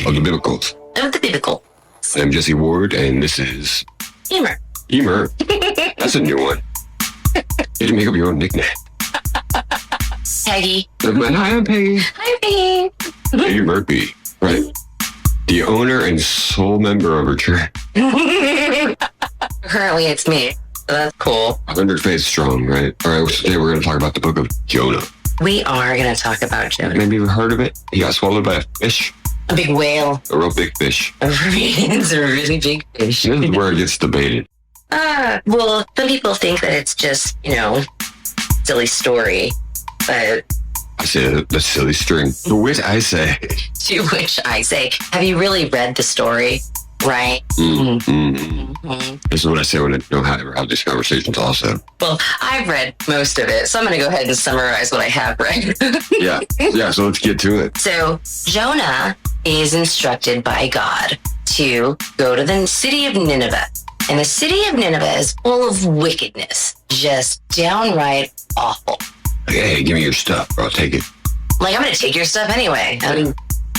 of the Biblicals. Of the Biblical. I'm Jesse Ward, and this is... Emer. Emer. That's a new one. You can make up your own nickname. Peggy. Hi, I'm Peggy. Hi, Peggy. Peggy Murphy, right? The owner and sole member of her church. Currently, it's me. So that's cool. 100 faith strong, right? All right, so today we're going to talk about the book of Jonah. We are going to talk about Jonah. Maybe you've heard of it. He got swallowed by a fish. A big whale. A real big fish. It's a really big fish. This is where it gets debated. Well, some people think that it's just, silly story. But I say the silly string. To which I say. To which I say, have you really read the story? Right? This is what I say when I don't ever have these conversations also. Well, I've read most of it, so I'm going to go ahead and summarize what I have read. Yeah, so let's get to it. So Jonah is instructed by God to go to the city of Nineveh. And the city of Nineveh is full of wickedness, just downright awful. Hey, give me your stuff, or I'll take it. Like, I'm going to take your stuff anyway. I'm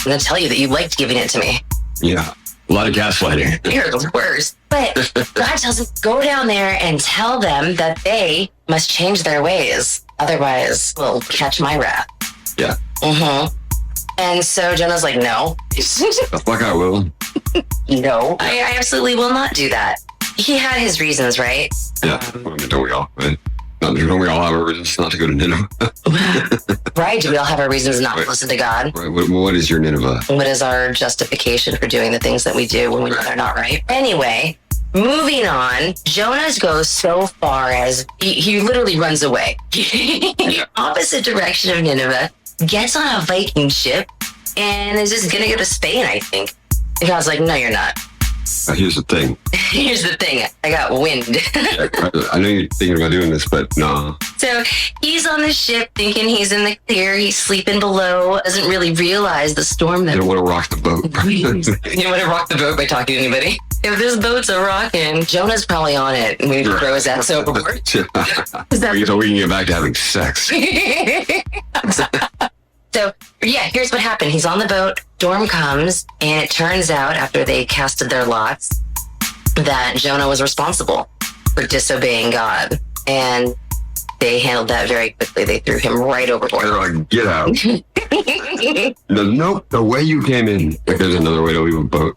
going to tell you that you liked giving it to me. Yeah. A lot of gaslighting. You're the worst. But God tells him, go down there and tell them that they must change their ways. Otherwise, they'll catch my wrath. Yeah. And so Jonah's like, no. The fuck I will. No, I absolutely will not do that. He had his reasons, right? Yeah. Don't we all, right? Don't we all have our reasons not to go to Nineveh? Right? Do we all have our reasons not to listen to God? Right. What is your Nineveh? What is our justification for doing the things that we do when we know they're not right? Anyway, moving on, Jonah goes so far as he literally runs away. Opposite direction of Nineveh, gets on a Viking ship, and is just going to go to Spain, I think. And God's like, no, you're not. Here's the thing. Here's the thing. I got wind. I know you're thinking about doing this, but no. So he's on the ship thinking he's in the clear. He's sleeping below. Doesn't really realize the storm that... You don't want to rock the boat. You don't want to rock the boat by talking to anybody. If this boat's a rocking, Jonah's probably on it. And we need to throw his ass overboard. So we can get back to having sex. So, here's what happened. He's on the boat, storm comes, and it turns out, after they casted their lots, that Jonah was responsible for disobeying God. And they handled that very quickly. They threw him right overboard. They're like, get out. Nope, the way you came in. Like, there's another way to leave a boat.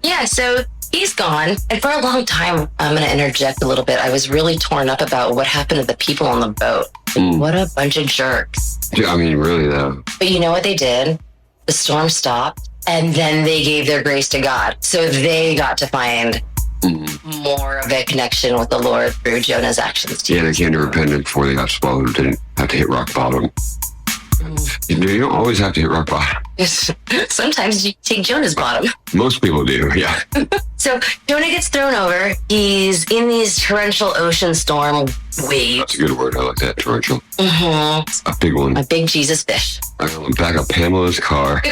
Yeah, so he's gone. And for a long time, I'm going to interject a little bit. I was really torn up about what happened to the people on the boat. What a bunch of jerks. Yeah, I mean, really, though. But you know what they did? The storm stopped, and then they gave their grace to God. So they got to find more of a connection with the Lord through Jonah's actions. Yeah, they came to repentance before they got swallowed. They didn't have to hit rock bottom. You don't always have to hit rock bottom. Sometimes you take Jonah's bottom. Most people do, yeah. So Jonah gets thrown over. He's in these torrential ocean storm waves. That's a good word. I like that, torrential. A big one. A big Jesus fish. I got him back of Pamela's car.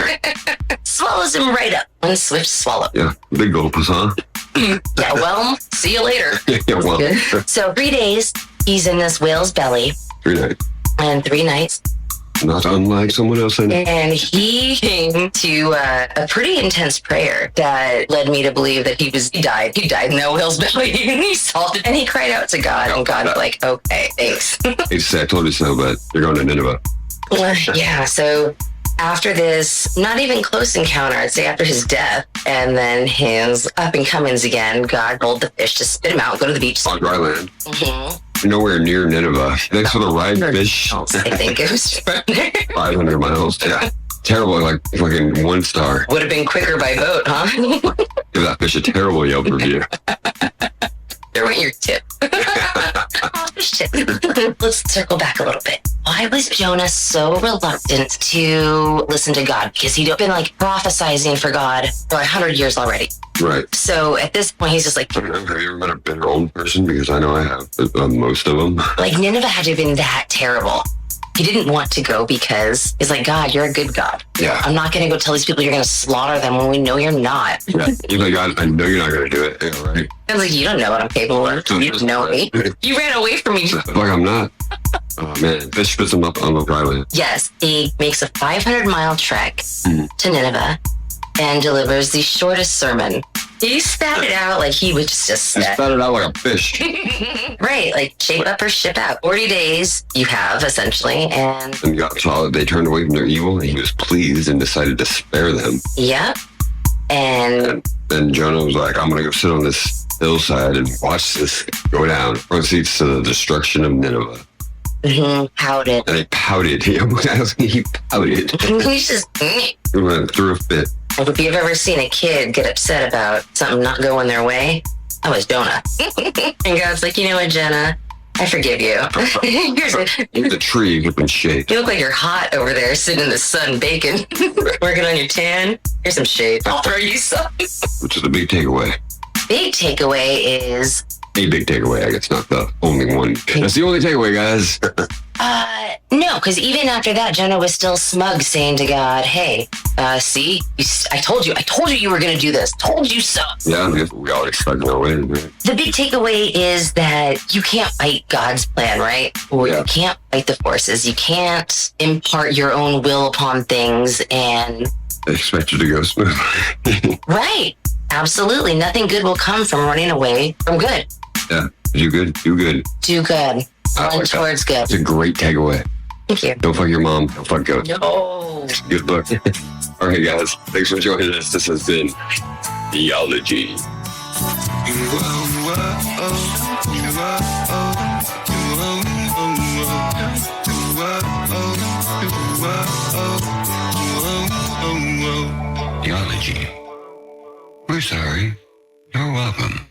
Swallows him right up. One swift swallow. Yeah, big gulpus, huh? Yeah, well, see you later. Yeah, well. Good. So 3 days, he's in this whale's belly. 3 nights. And 3 nights. Not unlike someone else in it. And he came to a pretty intense prayer that led me to believe that he died. He died in that whale's belly. And he salted and he cried out to God. And God was like, okay, thanks. He said, I told you so, but you're going to Nineveh. Yeah, so after this, not even close encounter, I'd say after his death, and then his up and comings again, God told the fish to spit him out, go to the beach. On dry land. Nowhere near Nineveh. Thanks for the ride, fish. I think it was from there. 500 miles. Yeah. Terrible, like fucking 1 star. Would have been quicker by boat, huh? Give that fish a terrible Yelp review. There went your tip. Fish tip. Let's circle back a little bit. Why was Jonah so reluctant to listen to God? Because he'd been like prophesizing for God for 100 years already. Right. So at this point, he's just like... Have you ever met a bitter old person? Because I know I have. Most of them. Like, Nineveh had to have been that terrible. He didn't want to go because he's like, God, you're a good God. Yeah. I'm not going to go tell these people you're going to slaughter them when we know you're not. Yeah. He's like, God, I know you're not going to do it. Yeah, right. I was like, you don't know what I'm capable of. You don't know me. You ran away from me. Like, I'm not. Oh, man. Fish spits him up on the dry land. Yes. He makes a 500-mile trek to Nineveh. and delivers the shortest sermon. He spat it out like he was just He set. spat it out like a fish. Right, like shape up or ship out. 40 days you have, essentially, and And God saw that they turned away from their evil, and he was pleased and decided to spare them. yep. And Then Jonah was like, I'm going to go sit on this hillside and watch this go down. Proceeds to the destruction of Nineveh. pouted. And he pouted. He pouted. He's just, He went through a fit. like if you've ever seen a kid get upset about something not going their way, that was Jonah. And God's like, you know what, Jonah? I forgive you. Here's a tree you can shake. You look like you're hot over there sitting in the sun baking, working on your tan. Here's some shade. I'll throw you some. Which is a big takeaway. Big takeaway is, A big takeaway, I guess, not the only one. That's the only takeaway, guys. no, because even after that, Jonah was still smug, saying to God, hey, see, I told you you were going to do this. Told you so. Yeah, I guess we all expect our way. Right? The big takeaway is that you can't fight God's plan, right? Or Yeah. you can't fight the forces. You can't impart your own will upon things. And They expect you to go smooth. right, absolutely. Nothing good will come from running away from good. Yeah, do good, do good. Do good. I Run like that. towards good. It's a great takeaway. Thank you. Don't fuck your mom. Don't fuck goats. No. Good book. All right, guys. Thanks for joining us. This has been Theology. Theology. We're sorry. You're welcome.